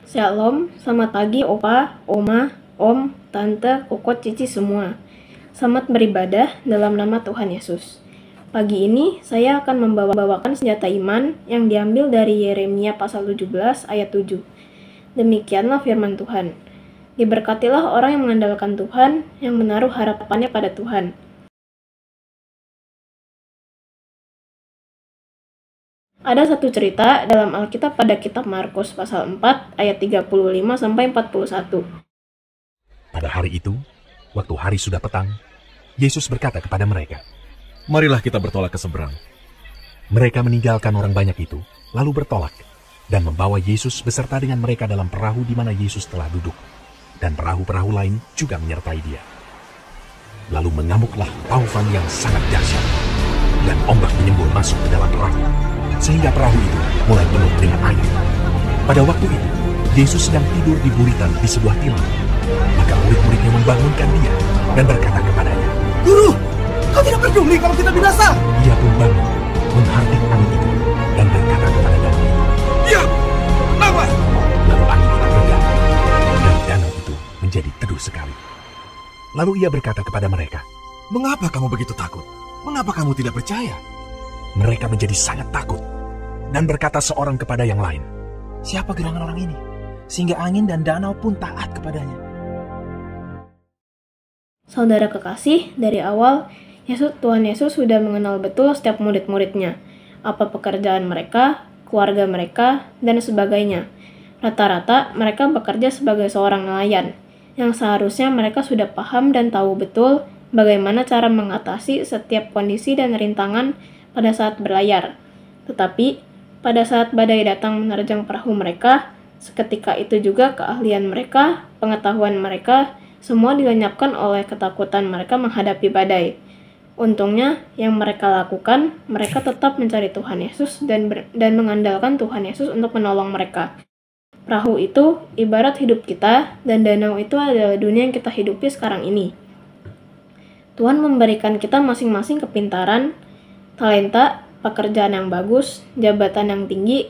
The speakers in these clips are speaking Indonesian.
Shalom, selamat pagi opa, oma, om, tante, koko, cici semua. Selamat beribadah dalam nama Tuhan Yesus. Pagi ini saya akan membawakan senjata iman yang diambil dari Yeremia pasal 17 ayat 7. Demikianlah firman Tuhan. Diberkatilah orang yang mengandalkan Tuhan, yang menaruh harapannya pada Tuhan. Ada satu cerita dalam Alkitab pada kitab Markus pasal 4 ayat 35-41. Pada hari itu, waktu hari sudah petang, Yesus berkata kepada mereka, "Marilah kita bertolak ke seberang." Mereka meninggalkan orang banyak itu, lalu bertolak, dan membawa Yesus beserta dengan mereka dalam perahu di mana Yesus telah duduk, dan perahu-perahu lain juga menyertai dia. Lalu mengamuklah taufan yang sangat dahsyat, dan ombak menyembur masuk ke dalam perahu, sehingga perahu itu mulai penuh dengan air. Pada waktu itu, Yesus sedang tidur di buritan di sebuah tilam. Maka murid-muridnya membangunkan dia dan berkata kepadanya, "Guru, kau tidak peduli kalau kita binasa?" Ia pun bangun, menghardik angin itu, dan berkata kepada danau, "Ya, kenapa?" lalu angin itu reda, dan danau itu menjadi teduh sekali. Lalu ia berkata kepada mereka, "Mengapa kamu begitu takut? Mengapa kamu tidak percaya?" mereka menjadi sangat takut, dan berkata seorang kepada yang lain, "Siapa gerangan orang ini, sehingga angin dan danau pun taat kepadanya?" Saudara kekasih, dari awal Tuhan Yesus sudah mengenal betul setiap murid-muridnya, apa pekerjaan mereka, keluarga mereka, dan sebagainya. Rata-rata mereka bekerja sebagai seorang nelayan, yang seharusnya mereka sudah paham dan tahu betul bagaimana cara mengatasi setiap kondisi dan rintangan pada saat berlayar. Tetapi, pada saat badai datang menerjang perahu mereka, seketika itu juga keahlian mereka, pengetahuan mereka, semua dilenyapkan oleh ketakutan mereka menghadapi badai. Untungnya, yang mereka lakukan, mereka tetap mencari Tuhan Yesus dan mengandalkan Tuhan Yesus untuk menolong mereka. Perahu itu ibarat hidup kita, dan danau itu adalah dunia yang kita hidupi sekarang ini. Tuhan memberikan kita masing-masing kepintaran, talenta, pekerjaan yang bagus, jabatan yang tinggi.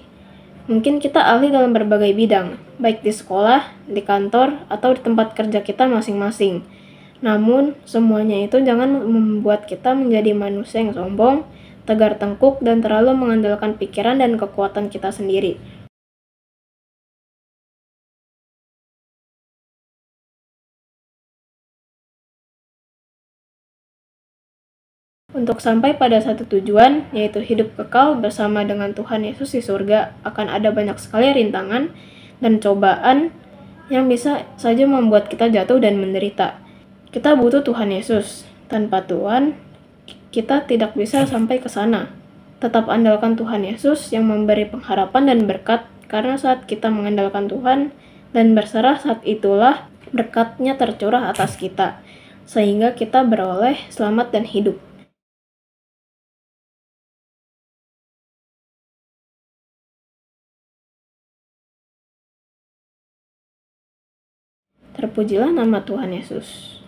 Mungkin kita ahli dalam berbagai bidang, baik di sekolah, di kantor, atau di tempat kerja kita masing-masing. Namun, semuanya itu jangan membuat kita menjadi manusia yang sombong, tegar tengkuk, dan terlalu mengandalkan pikiran dan kekuatan kita sendiri. Untuk sampai pada satu tujuan, yaitu hidup kekal bersama dengan Tuhan Yesus di surga, akan ada banyak sekali rintangan dan cobaan yang bisa saja membuat kita jatuh dan menderita. Kita butuh Tuhan Yesus. Tanpa Tuhan, kita tidak bisa sampai ke sana. Tetap andalkan Tuhan Yesus yang memberi pengharapan dan berkat, karena saat kita mengandalkan Tuhan dan berserah, saat itulah berkat-Nya tercurah atas kita, sehingga kita beroleh selamat dan hidup. Terpujilah nama Tuhan Yesus.